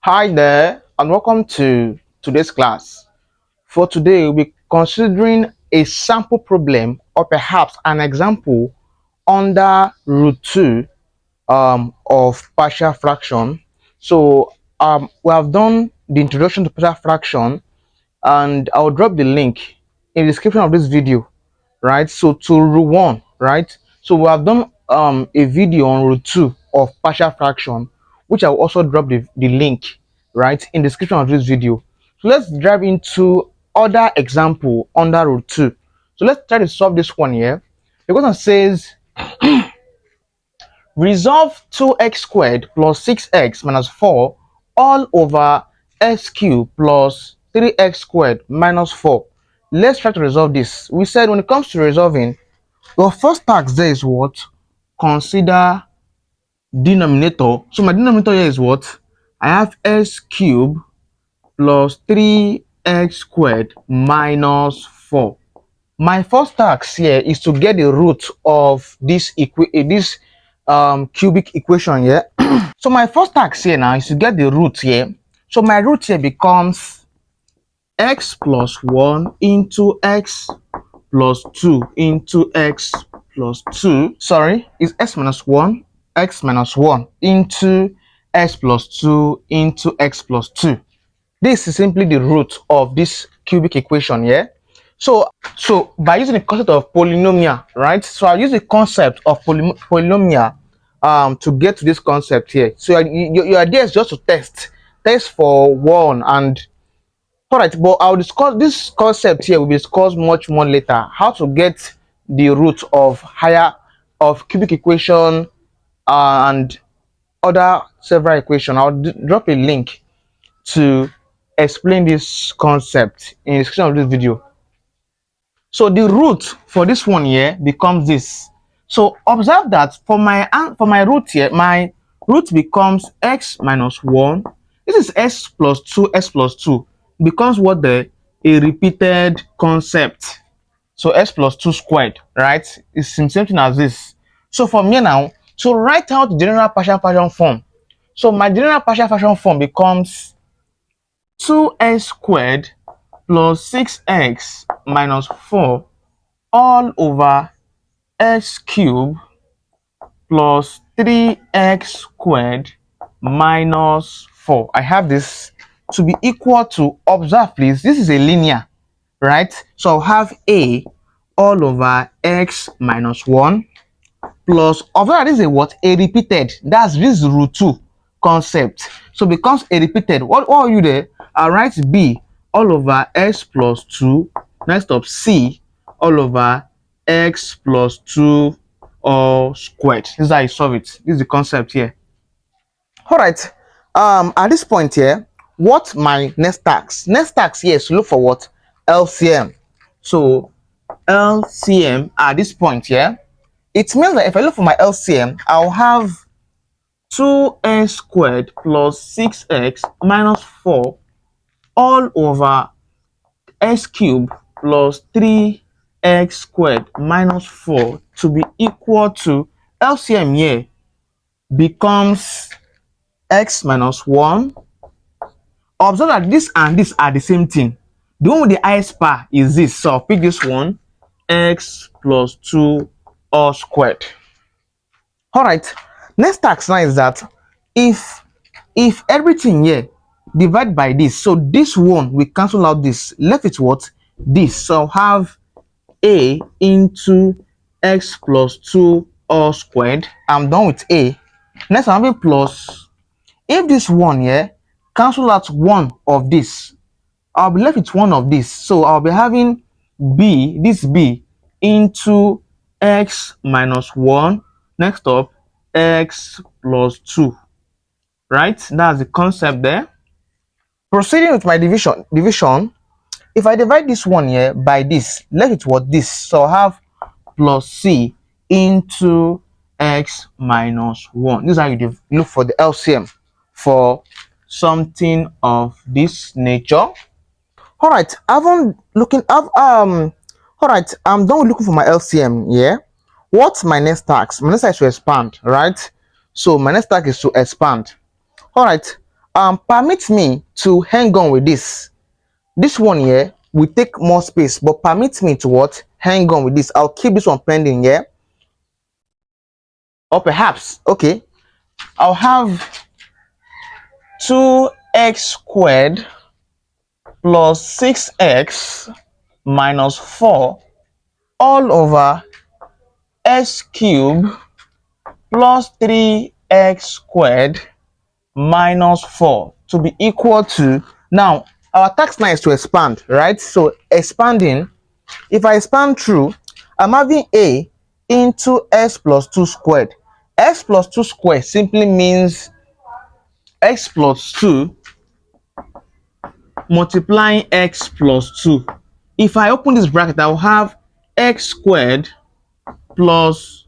Hi there, and welcome to today's class. For today, we'll be considering a sample problem or perhaps an example under root 2 of partial fraction. So, we have done the introduction to partial fraction, and I'll drop the link in the description of this video, right? So, to root 1, right? So, we have done a video on root 2 of partial fraction, which I'll also drop the link right in the description of this video. So let's dive into other example under root 2. So let's try to solve this one here. The question says resolve 2x squared plus 6x minus 4 all over x cubed plus 3x squared minus 4. Let's try to resolve this. We said when it comes to resolving, your first task there is what? Consider denominator. So my denominator here is what? I have x cubed plus 3x squared minus 4. My first task here is to get the root of this cubic equation here. So my first task here now is to get the root here. So my root here becomes x plus 1 into x plus 2 into x plus 2. Sorry, is x minus 1, x minus 1 into x plus 2 into x plus 2. This is simply the root of this cubic equation here. So by using the concept of polynomial, right? So I use the concept of polynomial to get to this concept here. So your idea is just to test for one, and all right. But I'll discuss this concept here. Will be discussed much more later. How to get the root of cubic equation and other several equation. I'll drop a link to explain this concept in the description of this video. So the root for this one here becomes this. So observe that for my root here, my root becomes x minus 1. This is x plus 2, x plus 2 becomes what? A repeated concept. So x plus 2 squared, right? It's the same thing as this. So from here now, to write out the general partial fraction form. So my general partial fraction form becomes 2x squared plus 6x minus 4 all over x cubed plus 3x squared minus 4. I have this to be equal to, observe please, this is a linear, right? So I'll have a all over x minus 1 plus, observe this is a what? A repeated. That's this root 2 concept. So becomes a repeated. What are you there? I'll write b all over x plus 2. Next up, c all over x plus 2 all squared. This is how you solve it. This is the concept here. All right. At this point here, what my next task? Next task here is to look for what? LCM. So LCM at this point here, it means that if I look for my LCM, I'll have 2x squared plus 6x minus 4 all over x cubed plus 3x squared minus 4 to be equal to, LCM here becomes x minus 1. Observe that this and this are the same thing. The one with the highest power is this. So I'll pick this one, x plus 2 all squared. All right. Next task now is that if everything here divide by this, so this one we cancel out this, left it what? This. So I'll have a into x plus 2 all squared. I'm done with a. Next I'm having plus, if this one here cancel out one of this, I'll be left with one of this. So I'll be having b, this b into x minus 1. Next up, x plus 2. Right? That's the concept there. Proceeding with my division. If I divide this one here by this, left with what? This. So I'll have plus c into x minus 1. This is how you look for the LCM for something of this nature. All right, all right, I'm done with looking for my LCM here. What's my next task? My next task is to expand, right? So my next task is to expand. All right, permit me to hang on with this. This one here will take more space, but permit me to what? Hang on with this. I'll keep this one pending here. Or perhaps, okay, I'll have 2x squared plus 6x minus 4 all over x cubed plus 3x squared minus 4 to be equal to, now our task now is to expand, right? So expanding, if I expand through, I'm having a into x plus 2 squared. X plus 2 squared simply means x plus 2 multiplying x plus 2. If I open this bracket, I'll have x squared plus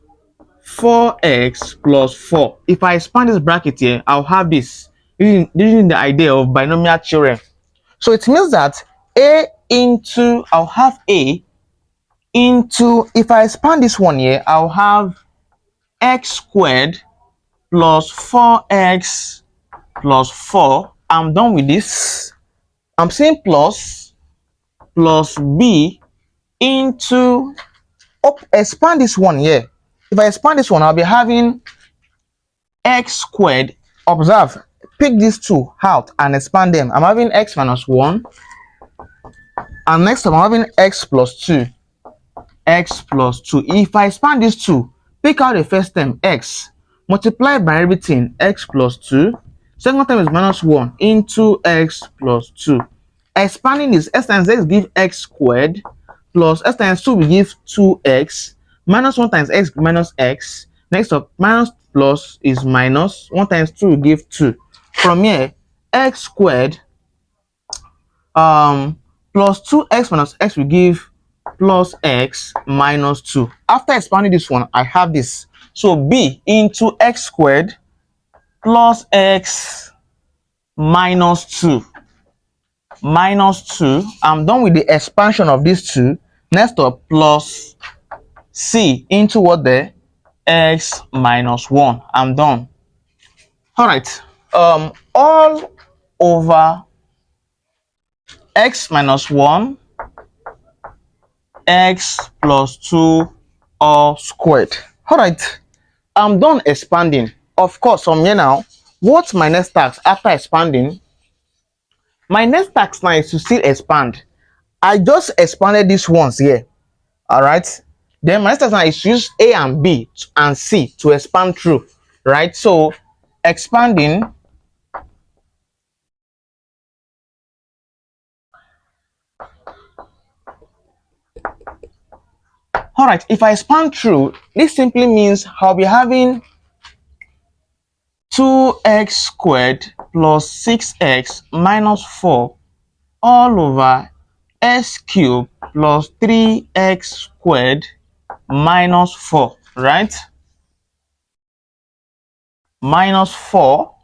4x plus 4. If I expand this bracket here, I'll have this using the idea of binomial theorem. So it means that I'll have a into, if I expand this one here, I'll have x squared plus 4x plus 4. I'm done with this. I'm saying plus b into, expand this one here. If I expand this one, I'll be having x squared. Observe, pick these two out and expand them. I'm having x minus 1, and next time I'm having x plus 2. X plus 2. If I expand these two, pick out the first term, x, multiply by everything, x plus 2. Second term is minus 1 into x plus 2. Expanding this, x times x give x squared, plus x times 2 will give 2x, minus 1 times x minus x. Next up, minus plus is minus, 1 times 2 will give 2. From here, x squared plus 2x minus x will give plus x minus 2. After expanding this one, I have this. So b into x squared plus x minus 2. Minus 2. I'm done with the expansion of these two. Next up, plus c into what there? X minus 1. I'm done. All right. All over x minus 1 x plus 2 all squared. All right, I'm done expanding. Of course, from here now, what's my next task after expanding? My next task now is to still expand. I just expanded these ones here. All right, then my next task now is to use a and b and c to expand through, right? So expanding, all right, if I expand through, this simply means I'll be having 2x squared plus 6x minus 4 all over x cubed plus 3x squared minus 4, right? Minus 4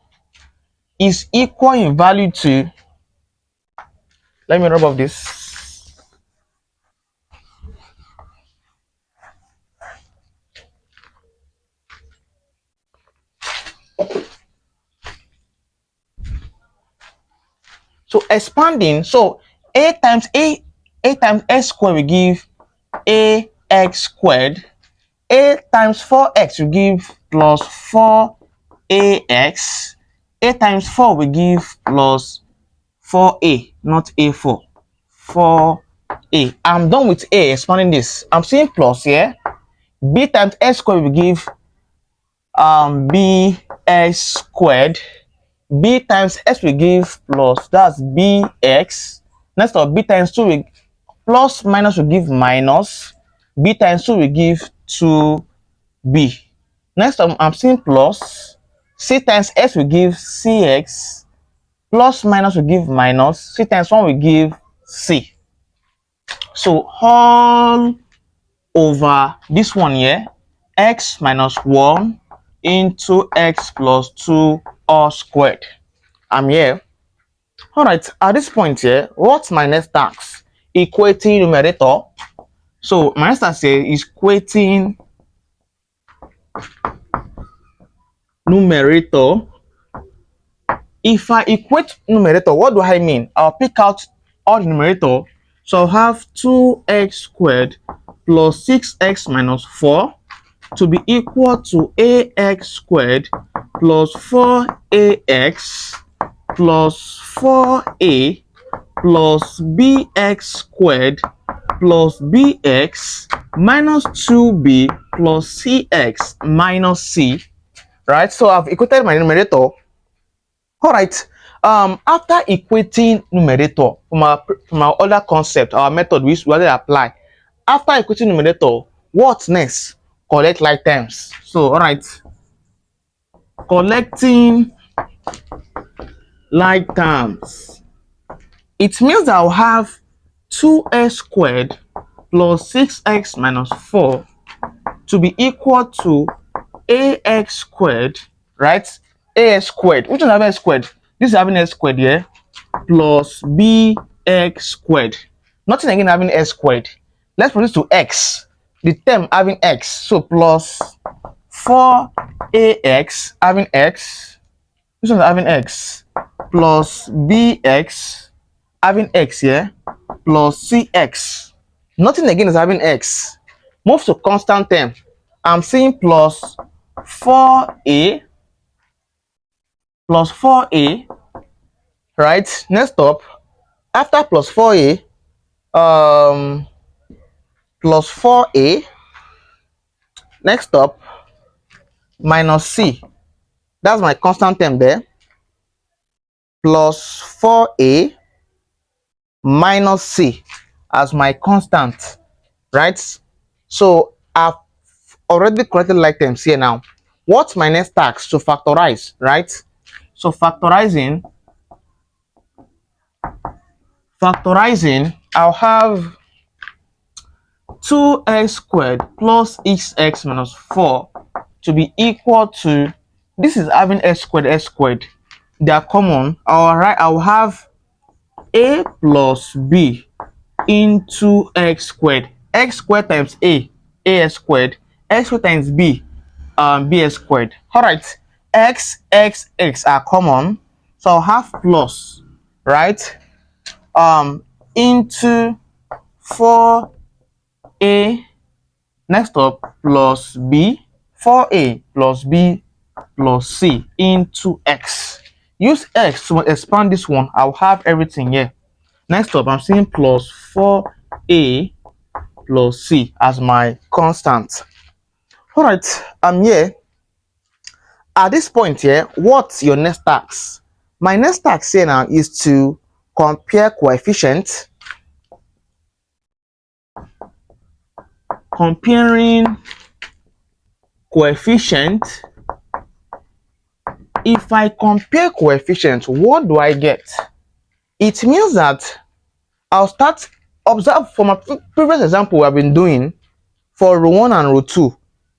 is equal in value to, let me rub off this. So expanding, so a times x squared will give ax squared. A times 4x will give plus 4ax. A times 4 will give plus 4a, not a4. 4a. I'm done with a, expanding this. I'm seeing plus here. B times x squared will give bx squared. B times x will give plus, that's bx. Next up, b times 2 will plus minus will give minus. B times 2 will give 2b. Next up, I'm seeing plus. C times x will give cx. Plus minus will give minus. C times 1 will give c. So all over this one here, x minus 1 into x plus 2 all squared. I'm here. All right, at this point here, what's my next task? Equating numerator. So my next task here is equating numerator If I equate numerator, what do I mean? I'll pick out all the numerator. So I'll have 2x squared plus 6x minus 4 to be equal to ax squared plus 4ax plus 4a plus bx squared plus bx minus 2b plus cx minus c. Right? So I've equated my numerator. All right. After equating numerator from our other concept, our method we already apply. After equating numerator, what next? Collect like terms. So, all right. Collecting like terms. It means I'll have 2x squared plus 6x minus 4 to be equal to ax squared, right? Ax squared. Which one having x squared? This is having x squared here, plus bx squared. Nothing again having x squared. Let's put this to x. The term having x, so plus 4ax having x. This one having x plus bx having x here plus cx. Nothing again is having x. Move to constant term. I'm seeing plus 4a plus 4a, right? Next up, after plus 4a, plus 4a, next up, minus c. That's my constant term there. Plus 4a minus c as my constant, right? So I've already collected like terms here now. What's my next task? To factorize, right? So factorizing, I'll have 2x squared plus xx minus 4 to be equal to, this is having x squared, they are common. I'll have a plus b into x squared times a, as squared, x squared times b, bs squared. All right, x are common, so I'll have plus, right, into 4a, next up plus b, 4a plus b plus c into x. Use x to expand this one. I'll have everything here. Next up, I'm seeing plus 4a plus c as my constant. All right, I'm here. At this point here, what's your next task? My next task here now is to compare coefficients. Comparing coefficient. If I compare coefficients, what do I get? It means that I'll start, observe from a previous example we have been doing for row 1 and row 2.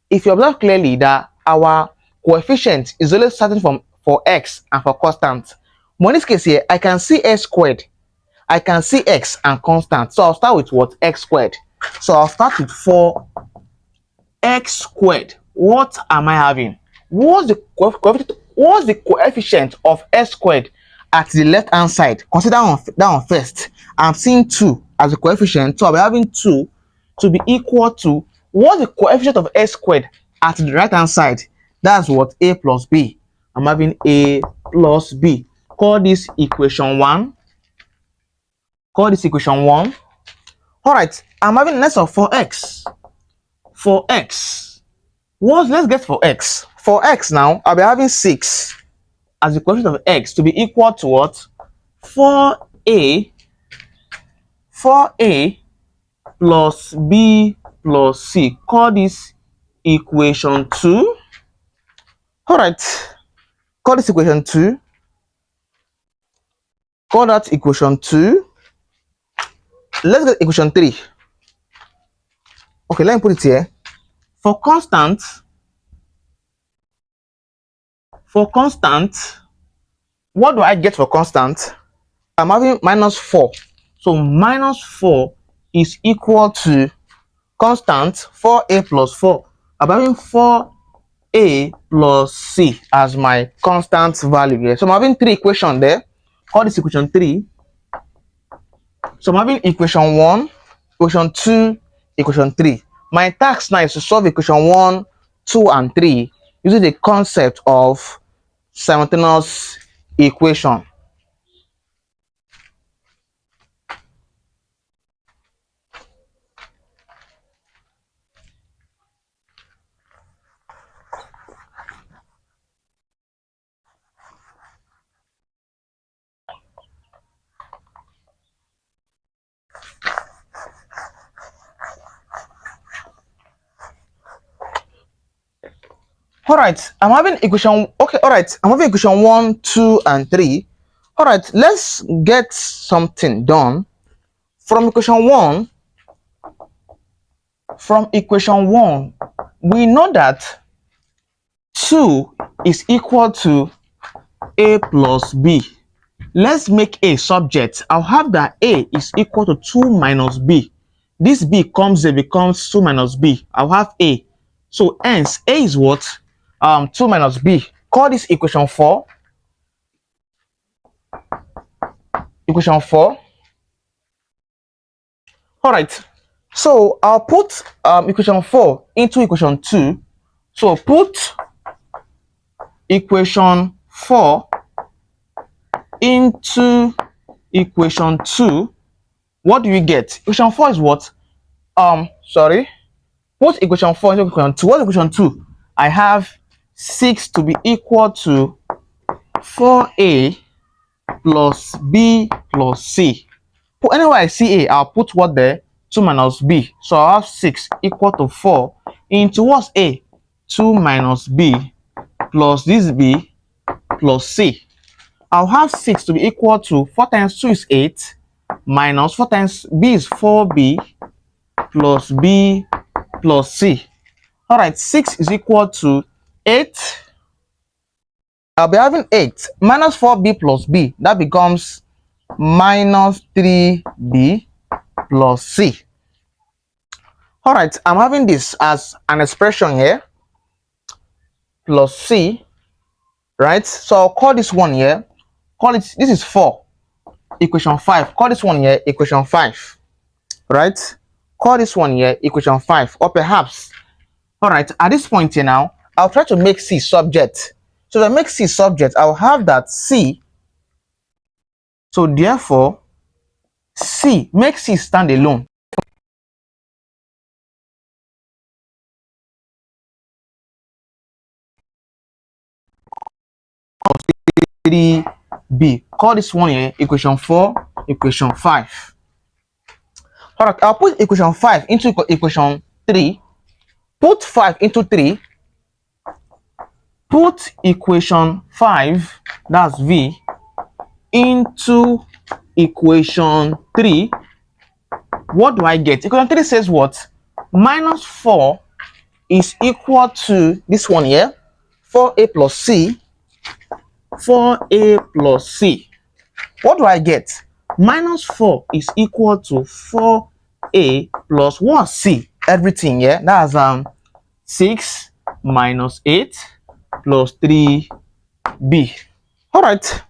If you observe clearly that our coefficient is always starting from for x and for constant. But in this case here, I can see x squared, I can see x and constant. So I'll start with what? X squared. So I'll start with 4x squared. What am I having? What's the coefficient of x squared at the left hand side? Consider that one first. I'm seeing 2 as a coefficient, so I'll be having 2 to be equal to, what's the coefficient of x squared at the right hand side? That's what? A plus b. I'm having a plus b. Call this equation 1. Call this equation 1. All right, I'm having less of 4x. For x, let's get for x. For x now, I'll be having 6 as the coefficient of x to be equal to what? 4a plus b plus c. Call this equation 2. All right, call this equation 2. Call that equation 2. Let's get equation 3. Okay, let me put it here. For constant, what do I get for constant? I'm having minus 4. So minus 4 is equal to constant 4a plus 4. I'm having 4 A plus C as my constant value here. So I'm having three equations there. Call this equation 3. So I'm having equation 1, equation 2, equation 3. My task now is to solve equation 1, 2, and 3 using the concept of simultaneous equation. Alright, I'm having equation, okay, alright, I'm having equation 1, 2, and 3. Alright, let's get something done. From equation 1, we know that 2 is equal to A plus B. Let's make A subject. I'll have that A is equal to 2 minus B. This B becomes 2 minus B. I'll have A. So hence A is what? 2 minus B. Call this equation 4. Equation 4. Alright. So I'll put equation 4 into equation 2. So put equation 4 into equation 2. What do you get? Equation 4 is what? Put equation 4 into equation 2. What's equation 2? I have 6 to be equal to 4A plus B plus C. Put anywhere I see A, I'll put what there? 2 minus B. So I'll have 6 equal to 4 into what's A? 2 minus B plus this B plus C. I'll have 6 to be equal to 4 times 2 is 8 minus 4 times B is 4B plus B plus C. Alright, 6 is equal to 8. I'll be having 8 minus 4B plus B. That becomes minus 3B plus C. Alright, I'm having this as an expression here. Plus C. Right? So I'll call this one here. Call it, this is 4. Equation 5. Call this one here equation 5. Right? Call this one here equation 5. Or perhaps, alright, at this point here now, I'll try to make C subject. So if I make C subject, I'll have that C. So therefore, C, make C stand alone. B. Call this one here equation 4, equation 5. Alright, I'll put equation 5 into equation 3. Put 5 into 3. Put equation 5, that's V, into equation 3. What do I get? Equation 3 says what? Minus 4 is equal to this one here, 4A plus C. 4A plus C. What do I get? Minus 4 is equal to 4A plus 1C. Everything here. That's 6 minus 8 plus 3B. Alright.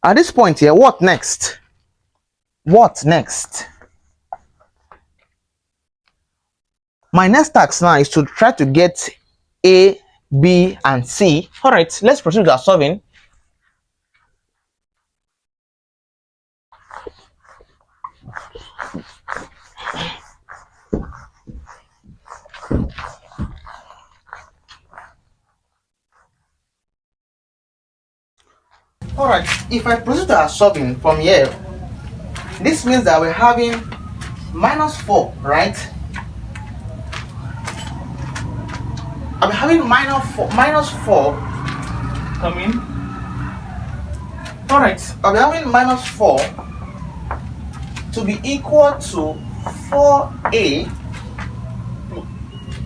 At this point here, what next? What next? My next task now is to try to get A, B, and C. Alright, let's proceed with our solving. Alright, if I proceed to our solving from here, this means that we're having minus 4, right? I'm having minus 4 coming. Alright, I'm having minus 4 to be equal to 4A.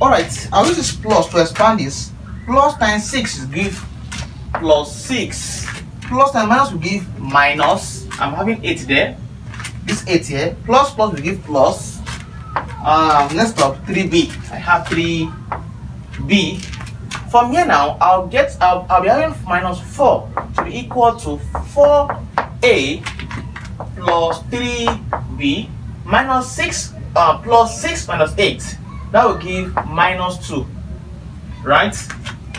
Alright, I'll use this plus to expand this. Plus times 6 will give plus 6. Plus times minus will give minus. I'm having 8 there. This 8 here. Plus will give plus. Next up, 3B. I have 3B From here now, I'll be having minus 4 to be equal to 4a plus 3b minus 6 plus 6 minus 8. That will give minus 2, right?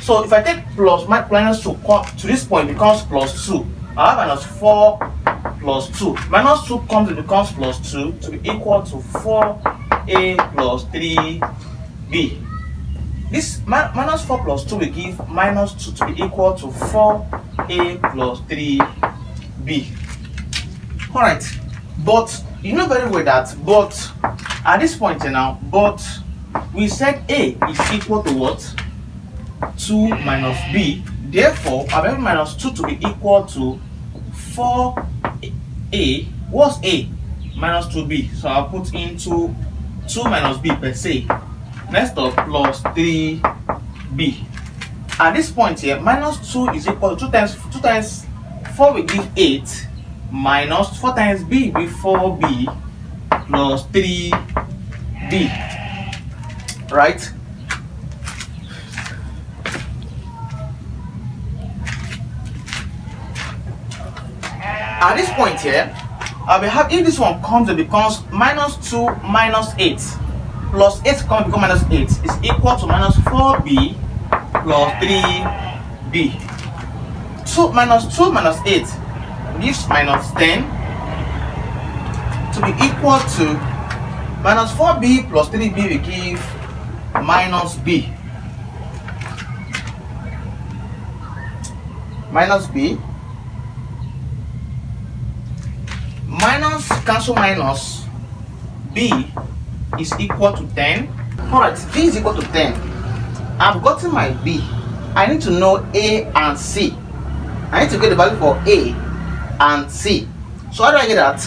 So if I take minus 2 to this point, it becomes plus 2. I have minus 4 plus 2. Minus 2 becomes plus 2 to be equal to 4a plus 3b. This minus 4 plus 2 will give minus 2 to be equal to 4a plus 3b. Alright, but you know very well that but at this point now, but we said a is equal to what? 2 minus b. Therefore, I have minus 2 to be equal to 4a. What's a? Minus 2b. So I'll put into 2 minus b per se. Next up, plus 3b. At this point here, minus 2 is equal to 2 times 4 will give 8, minus 4 times b will be 4b plus 3b. Right? At this point here, I'll be happy if this one comes, it becomes minus 2 minus 8. Plus 8 comes become minus 8 is equal to minus 4b plus 3b. 2 minus 8 gives minus 10 to be equal to minus 4b plus 3b will give minus b. Minus b. Minus cancel minus, b is equal to 10. Alright, b is equal to 10. I've gotten my b. I need to know a and c. I need to get the value for a and c. So how do I get that?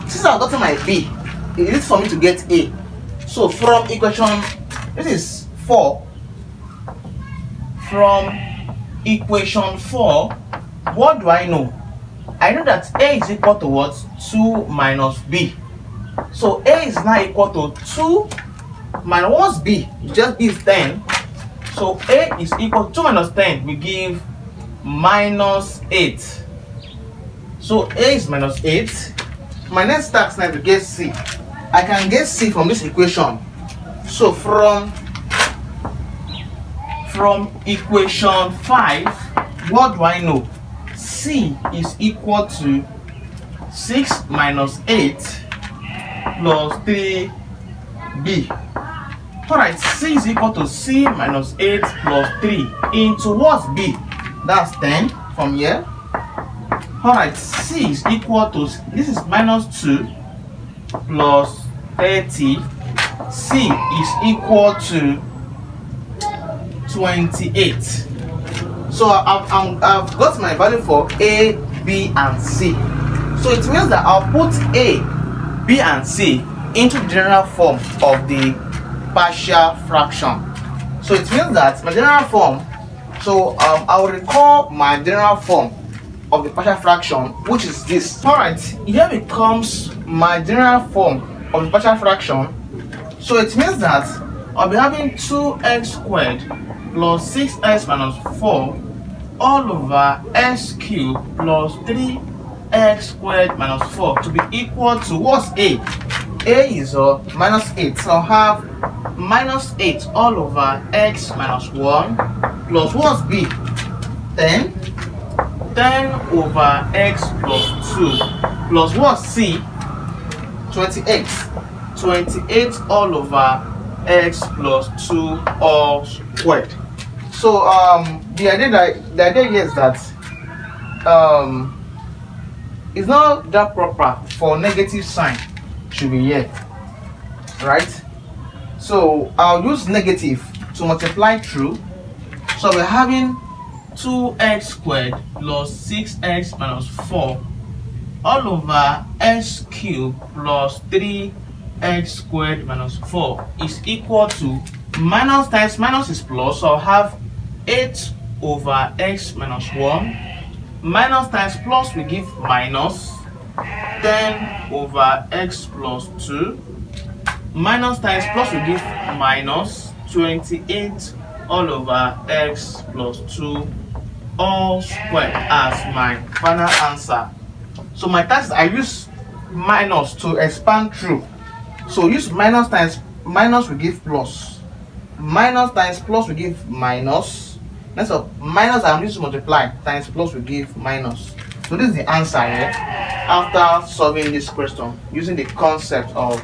Since I've gotten my b, it is for me to get a. So from equation, this is 4. From equation 4, what do I know? I know that a is equal to what? 2 minus b. So a is now equal to 2 minus what's b? It just gives 10. So a is equal to 2 minus 10 will give minus 8. So a is minus 8. My next task now is to get c. I can get c from this equation. So from equation 5, what do I know? C is equal to 6 minus 8 plus 3b. Alright, c is equal to c minus 8 plus 3 into what's b? That's 10 from here. Alright, c is equal to, this is minus 2 plus 30. C is equal to 28. So I've got my value for a, b, and c. So it means that I'll put a, b, and c into the general form of the partial fraction. So it means that my general form, so I'll recall my general form of the partial fraction, which is this. Alright, here becomes my general form of the partial fraction. So it means that I'll be having 2x squared plus 6x minus 4 all over x cubed plus 3x squared minus 4 to be equal to what's a? A is minus 8. So I'll have minus 8 all over x minus 1 plus what's b? 10. 10 over x plus 2 plus what's c? 28. 28 all over x plus 2 all squared. So the idea here is that it's not that proper for negative sign should be here, right? So I'll use negative to multiply through. So we're having 2x squared plus 6x minus 4 all over x cubed plus 3x squared minus 4 is equal to minus times minus is plus. So I'll have 8 over x minus 1 minus times plus will give minus 10 over x plus 2 minus times plus will give minus 28 all over x plus 2 all squared as my final answer. So my task, I use minus to expand through. So use minus times minus will give plus. Minus times plus will give minus. Next up, minus I'm used to multiply times plus will give minus. So this is the answer here after solving this question using the concept of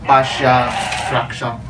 partial fraction.